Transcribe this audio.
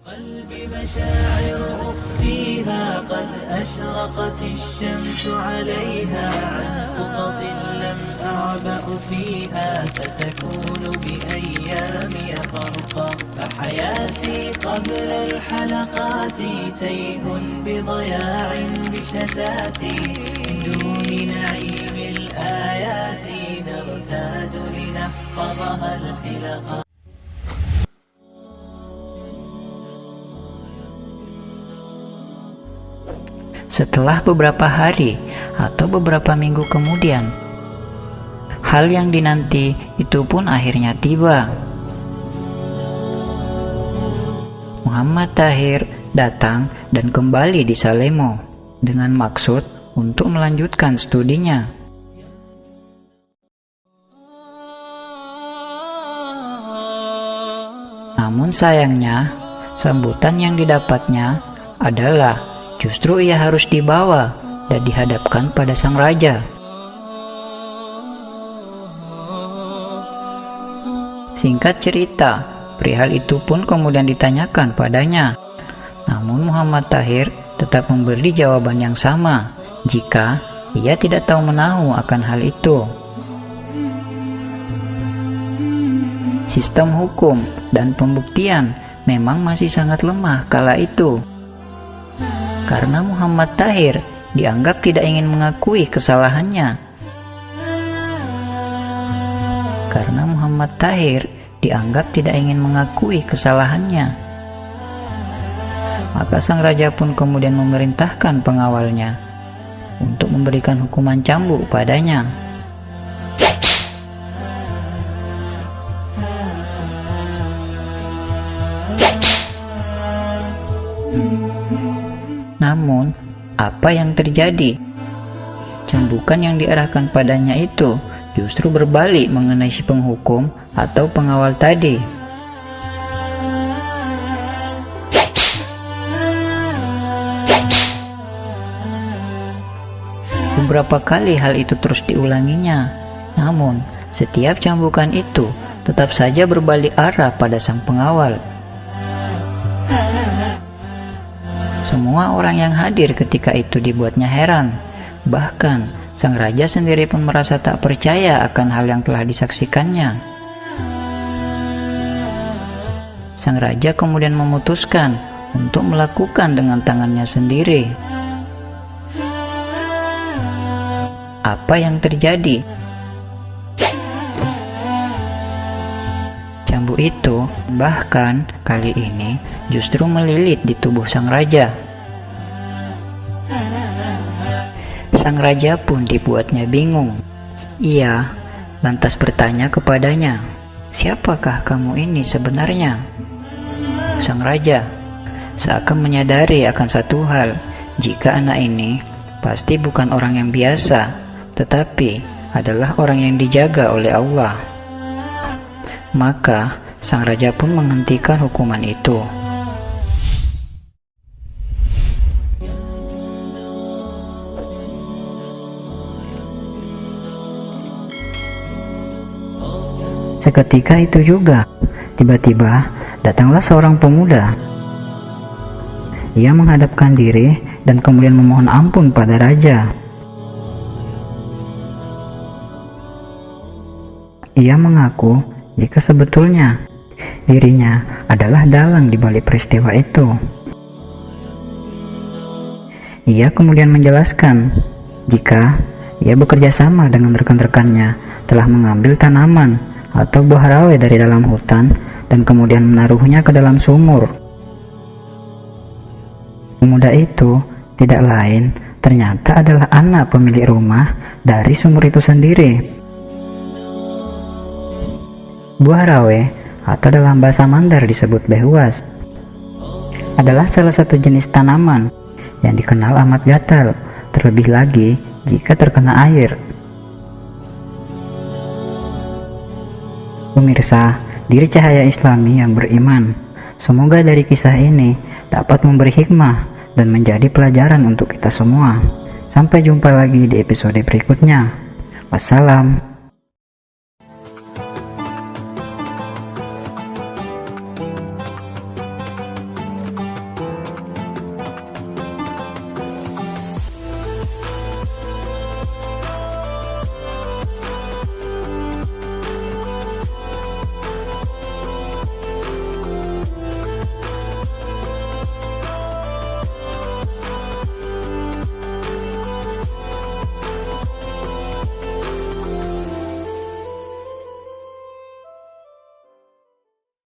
قلبي مشاعر أخفيها قد أشرقت الشمس عليها عن خطط لم أعبأ فيها ستكون بأيامي خرقا فحياتي قبل الحلقات تيه بضياع بشتاتي من دون نعيم الآيات نرتاد لنحفظها الحلقات. Setelah beberapa hari atau beberapa minggu kemudian, hal yang dinanti itu pun akhirnya tiba. Muhammad Tahir datang dan kembali di Salemo dengan maksud untuk melanjutkan studinya. Namun sayangnya, sambutan yang didapatnya adalah justru ia harus dibawa dan dihadapkan pada sang raja. Singkat cerita, perihal itu pun kemudian ditanyakan padanya. Namun Muhammad Tahir tetap memberi jawaban yang sama jika ia tidak tahu menahu akan hal itu. Sistem hukum dan pembuktian memang masih sangat lemah kala itu. Karena Muhammad Tahir dianggap tidak ingin mengakui kesalahannya. Maka sang raja pun kemudian memerintahkan pengawalnya untuk memberikan hukuman cambuk padanya. Namun, apa yang terjadi? Cambukan yang diarahkan padanya itu justru berbalik mengenai si penghukum atau pengawal tadi. Beberapa kali hal itu terus diulanginya, namun setiap cambukan itu tetap saja berbalik arah pada sang pengawal. Semua orang yang hadir ketika itu dibuatnya heran. Bahkan, sang raja sendiri pun merasa tak percaya akan hal yang telah disaksikannya. Sang raja kemudian memutuskan untuk melakukan dengan tangannya sendiri. Apa yang terjadi? Cambuk itu bahkan kali ini justru melilit di tubuh sang raja. Sang raja pun dibuatnya bingung. Ia lantas bertanya kepadanya, "Siapakah kamu ini sebenarnya?" Sang raja seakan menyadari akan satu hal, jika anak ini pasti bukan orang yang biasa, tetapi adalah orang yang dijaga oleh Allah. Maka sang raja pun menghentikan hukuman itu. Seketika itu juga, tiba-tiba datanglah seorang pemuda. Ia menghadapkan diri dan kemudian memohon ampun pada raja. Ia mengaku jika sebetulnya dirinya adalah dalang di balik peristiwa itu. Ia kemudian menjelaskan jika ia bekerja sama dengan rekan-rekannya telah mengambil tanaman atau buah rawe dari dalam hutan dan kemudian menaruhnya ke dalam sumur. Pemuda itu tidak lain ternyata adalah anak pemilik rumah dari sumur itu sendiri. Buah rawe atau dalam bahasa Mandar disebut behuas adalah salah satu jenis tanaman yang dikenal amat gatal, terlebih lagi jika terkena air. Pemirsa, diri cahaya Islami yang beriman, semoga dari kisah ini dapat memberi hikmah dan menjadi pelajaran untuk kita semua. Sampai jumpa lagi di episode berikutnya. Wassalam.